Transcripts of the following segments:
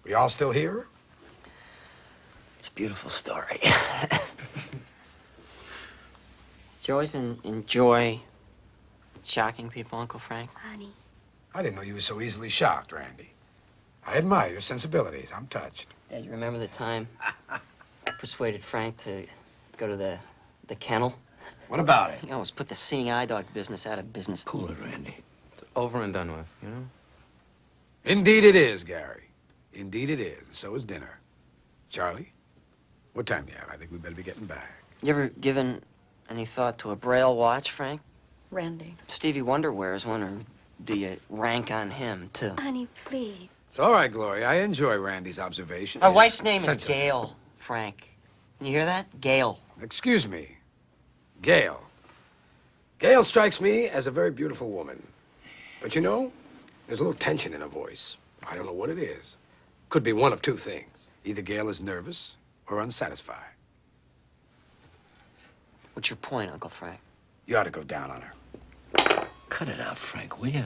We all still here? It's a beautiful story. Do you always enjoy shocking people, Uncle Frank? Honey. I didn't know you were so easily shocked, Randy. I admire your sensibilities. I'm touched. Dad, you remember the time I persuaded Frank to go to the kennel? What about it? He almost put the seeing eye dog business out of business. Cool it, Randy. It's over and done with, you know? Indeed it is, Gary. Indeed it is. And so is dinner. Charlie, what time do you have? I think we better be getting back. You ever given any thought to a Braille watch, Frank? Randy. Stevie Wonder wears one, or do you rank on him, too? Honey, please. It's all right, Gloria. I enjoy Randy's observation. Our His wife's name is sensible. Gail, Frank. Can you hear that? Gail. Excuse me. Gail. Gail strikes me as a very beautiful woman. But you know, there's a little tension in her voice. I don't know what it is. Could be one of two things. Either Gail is nervous or unsatisfied. What's your point, Uncle Frank? You ought to go down on her. Cut it out, Frank, will you?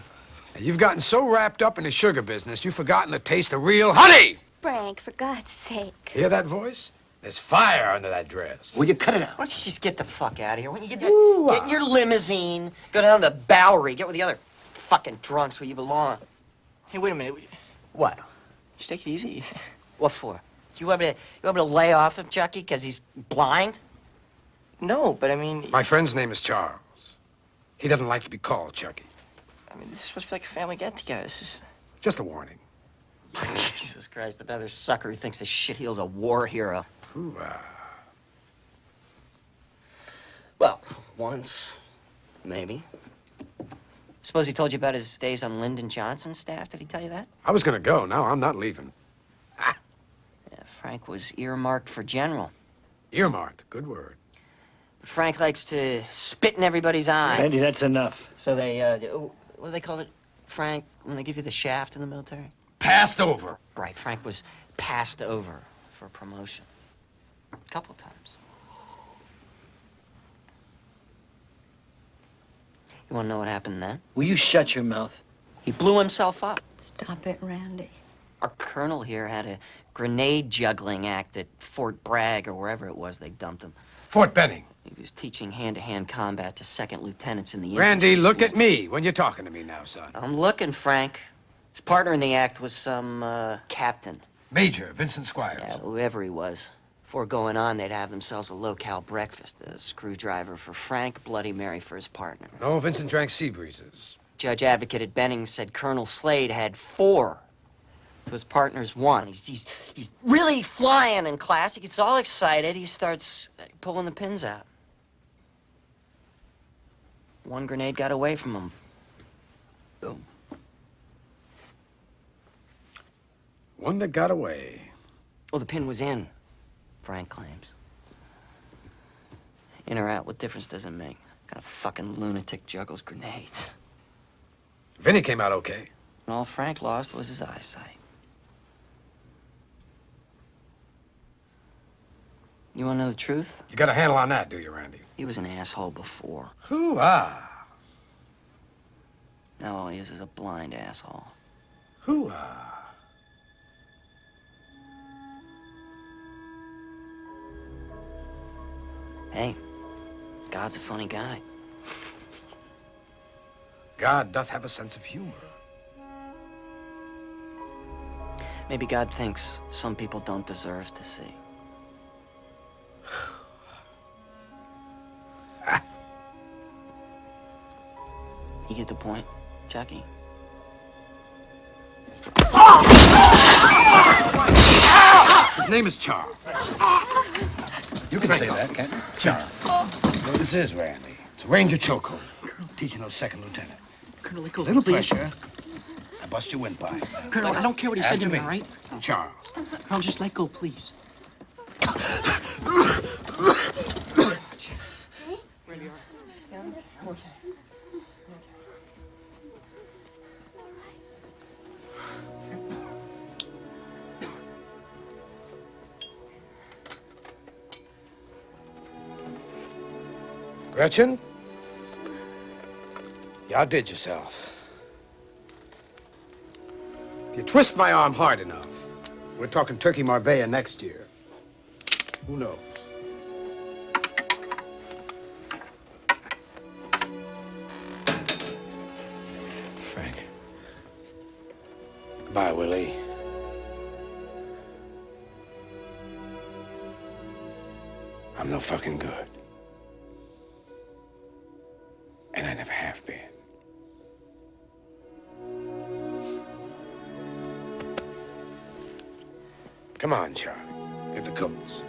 Now, you've gotten so wrapped up in the sugar business, you've forgotten the taste of real honey. Frank, for God's sake. Hear that voice? There's fire under that dress. Will you cut it out? Why don't you just get the fuck out of here? Why don't you get in your limousine, go down to the Bowery, get with the other fucking drunks where you belong. Hey, wait a minute. What? Just take it easy. What for? You want me to lay off him, Chucky, because he's blind? No, but I mean... My friend's name is Charles. He doesn't like to be called Chucky. I mean, this is supposed to be like a family get-together. This is... Just a warning. Jesus Christ, another sucker who thinks this shitheel's a war hero. Hoo-ah. Well, once, maybe. Suppose he told you about his days on Lyndon Johnson's staff? Did he tell you that? I was gonna go. Now I'm not leaving. Yeah, Frank was earmarked for general. Earmarked. Good word. But Frank likes to spit in everybody's eye. Randy, that's enough. So they, what do they call it, Frank, when they give you the shaft in the military? Passed over. Right, Frank was passed over for promotion. A couple times. You want to know what happened then? Will you shut your mouth? He blew himself up. Stop it, Randy. Our colonel here had a grenade juggling act at Fort Bragg or wherever it was they dumped him. Fort Benning. He was teaching hand-to-hand combat to second lieutenants in the Randy, infantry look school. at me when you're talking to me now, son. I'm looking, Frank. His partner in the act was some, captain. Major Vincent Squires. Yeah, whoever he was. Before going on, they'd have themselves a locale breakfast. A screwdriver for Frank, Bloody Mary for his partner. No, Vincent drank sea breezes. Judge Advocate at Benning said Colonel Slade had 4 to his partner's 1. He's really flying in class. He gets all excited. He starts pulling the pins out. One grenade got away from him. Boom. One that got away. Well, the pin was in, Frank claims. In or out, what difference does it make? What kind of fucking lunatic juggles grenades? Vinny came out okay. And all Frank lost was his eyesight. You want to know the truth? You got a handle on that, do you, Randy? He was an asshole before. Hoo-ah. Now all he is a blind asshole. Hoo-ah. Hey, God's a funny guy. God doth have a sense of humor. Maybe God thinks some people don't deserve to see. You get the point, Chucky? His name is Charles. You can say that, can't you? Charles. You know what this is, Randy? It's a Ranger chokehold. Teaching those second lieutenants. Colonel, let go, Little please. pressure. I bust your windpipe. Colonel, I don't care what he said to After me, all right? Charles. Colonel, just let go, please. Gretchen? You outdid yourself. If you twist my arm hard enough, We're talking Turkey Marbella next year. Who knows? Frank. Goodbye, Willie. I'm no fucking good. And I never have been. Come on, Charlie. Get the coats.